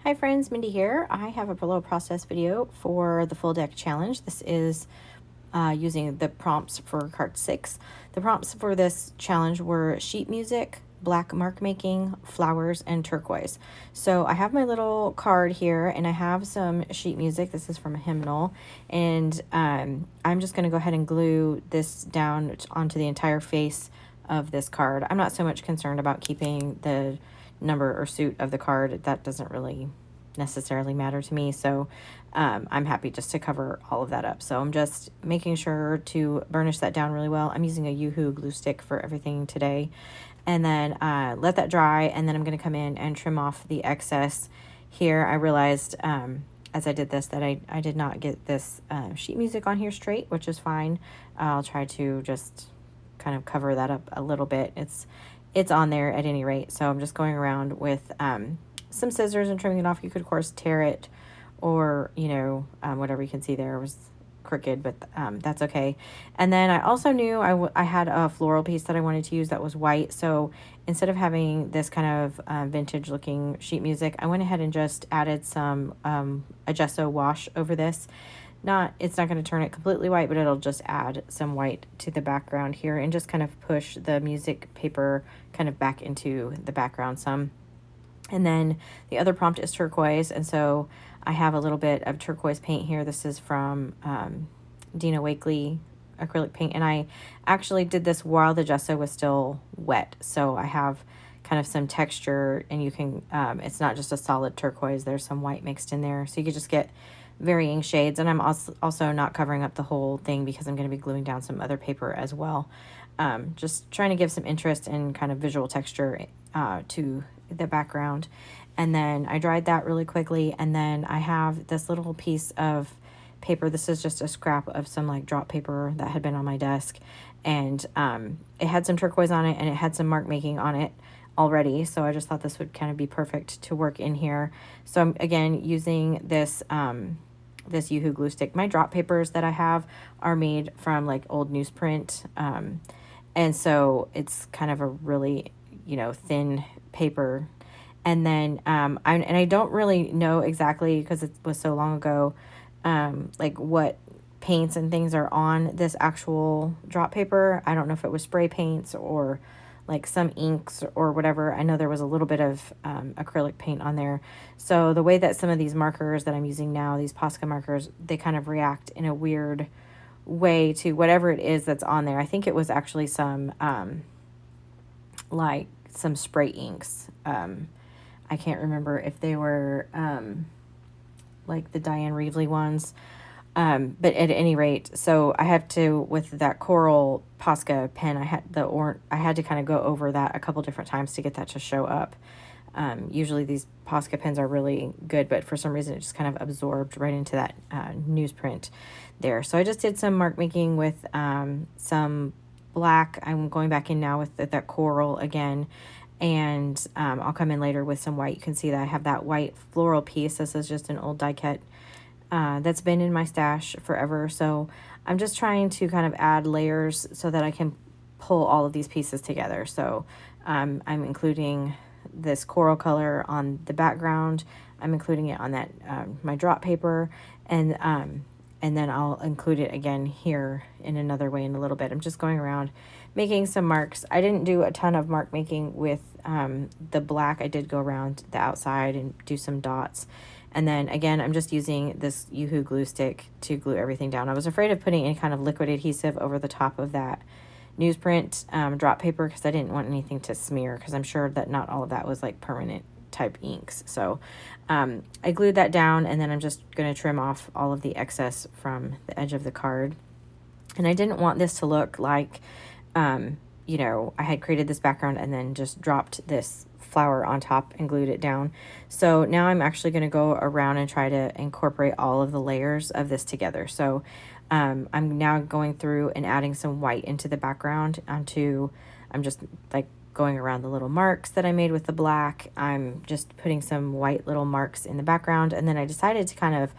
Hi friends, Mindy here. I have a below process video for the full deck challenge. This is using the prompts for card 6. The prompts for this challenge were sheet music, black mark making, flowers, and turquoise. So I have my little card here and I have some sheet music. This is from a hymnal, and I'm just going to go ahead and glue this down onto the entire face of this card. I'm not so much concerned about keeping the number or suit of the card. That doesn't really necessarily matter to me, so I'm happy just to cover all of that up. So I'm just making sure to burnish that down really well. I'm using a Yoo-Hoo glue stick for everything today, and then let that dry, and then I'm going to come in and trim off the excess. Here I realized as I did this that I did not get this sheet music on here straight, which is fine. I'll try to just kind of cover that up a little bit. It's on there at any rate, so I'm just going around with some scissors and trimming it off. You could of course tear it, or whatever you can see there was crooked, but that's okay. And then I also knew I had a floral piece that I wanted to use that was white, so instead of having this kind of vintage looking sheet music, I went ahead and just added some a gesso wash over this. It's not going to turn it completely white, but it'll just add some white to the background here and just kind of push the music paper kind of back into the background some. And then the other prompt is turquoise, and so I have a little bit of turquoise paint here. This is from Dina Wakley acrylic paint, and I actually did this while the gesso was still wet, so I have kind of some texture, and you can it's not just a solid turquoise, there's some white mixed in there, so you could just get varying shades. And I'm also not covering up the whole thing because I'm going to be gluing down some other paper as well. Just trying to give some interest and kind of visual texture to the background. And then I dried that really quickly, and then I have this little piece of paper. This is just a scrap of some like drop paper that had been on my desk, and it had some turquoise on it and it had some mark making on it already, so I just thought this would kind of be perfect to work in here. So I'm again using this this Yoo-Hoo glue stick. My drop papers that I have are made from like old newsprint, and so it's kind of a really thin paper. And then I don't really know exactly, because it was so long ago, like what paints and things are on this actual drop paper. I don't know if it was spray paints or like some inks or whatever. I know there was a little bit of acrylic paint on there. So the way that some of these markers that I'm using now, these Posca markers, they kind of react in a weird way to whatever it is that's on there. I think it was actually some like some spray inks. I can't remember if they were like the Diane Reevely ones. But at any rate, so I have to, with that coral Posca pen, I had to kind of go over that a couple different times to get that to show up. Usually these Posca pens are really good, but for some reason it just kind of absorbed right into that newsprint there. So I just did some mark making with some black. I'm going back in now with that coral again, and I'll come in later with some white. You can see that I have that white floral piece. This is just an old die cut that's been in my stash forever. So I'm just trying to kind of add layers so that I can pull all of these pieces together. So I'm including this coral color on the background. I'm including it on that my drop paper, and then I'll include it again here in another way in a little bit. I'm just going around making some marks. I didn't do a ton of mark making with the black. I did go around the outside and do some dots. And then again, I'm just using this Yoo-Hoo glue stick to glue everything down. I was afraid of putting any kind of liquid adhesive over the top of that newsprint drop paper because I didn't want anything to smear, because I'm sure that not all of that was like permanent type inks. So I glued that down, and then I'm just going to trim off all of the excess from the edge of the card. And I didn't want this to look like, I had created this background and then just dropped this flower on top and glued it down. So now I'm actually going to go around and try to incorporate all of the layers of this together. So I'm now going through and adding some white into the background I'm just like going around the little marks that I made with the black. I'm just putting some white little marks in the background, and then I decided to kind of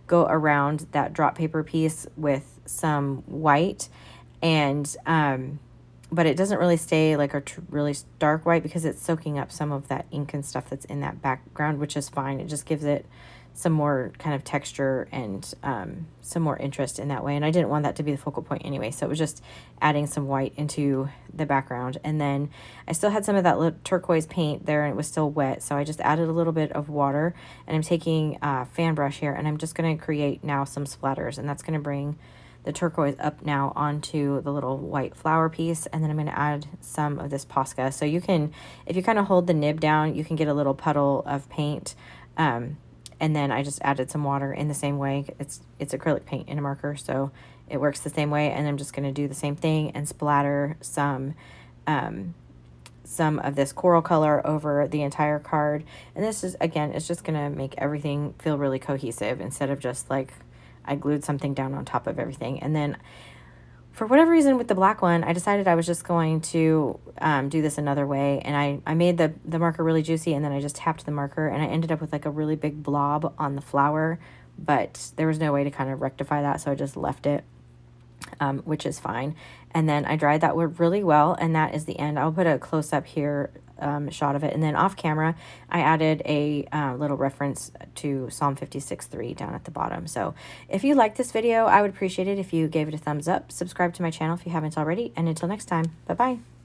go around that drop paper piece with some white, and but it doesn't really stay like a really dark white because it's soaking up some of that ink and stuff that's in that background, which is fine. It just gives it some more kind of texture and some more interest in that way. And I didn't want that to be the focal point anyway, so it was just adding some white into the background. And then I still had some of that little turquoise paint there, and it was still wet, so I just added a little bit of water, and I'm taking a fan brush here, and I'm just going to create now some splatters, and that's going to bring the turquoise up now onto the little white flower piece. And then I'm going to add some of this Posca. So you can, if you kind of hold the nib down, you can get a little puddle of paint. And then I just added some water in the same way. It's acrylic paint in a marker, so it works the same way. And I'm just going to do the same thing and splatter some of this coral color over the entire card. And this is, again, it's just going to make everything feel really cohesive instead of just like I glued something down on top of everything. And then for whatever reason with the black one, I decided I was just going to do this another way. And I made the marker really juicy, and then I just tapped the marker, and I ended up with like a really big blob on the flower, but there was no way to kind of rectify that, so I just left it, which is fine. And then I dried that wood really well, and that is the end. I'll put a close-up here shot of it. And then off camera, I added a little reference to Psalm 56:3 down at the bottom. So if you like this video, I would appreciate it if you gave it a thumbs up. Subscribe to my channel if you haven't already. And until next time, bye-bye.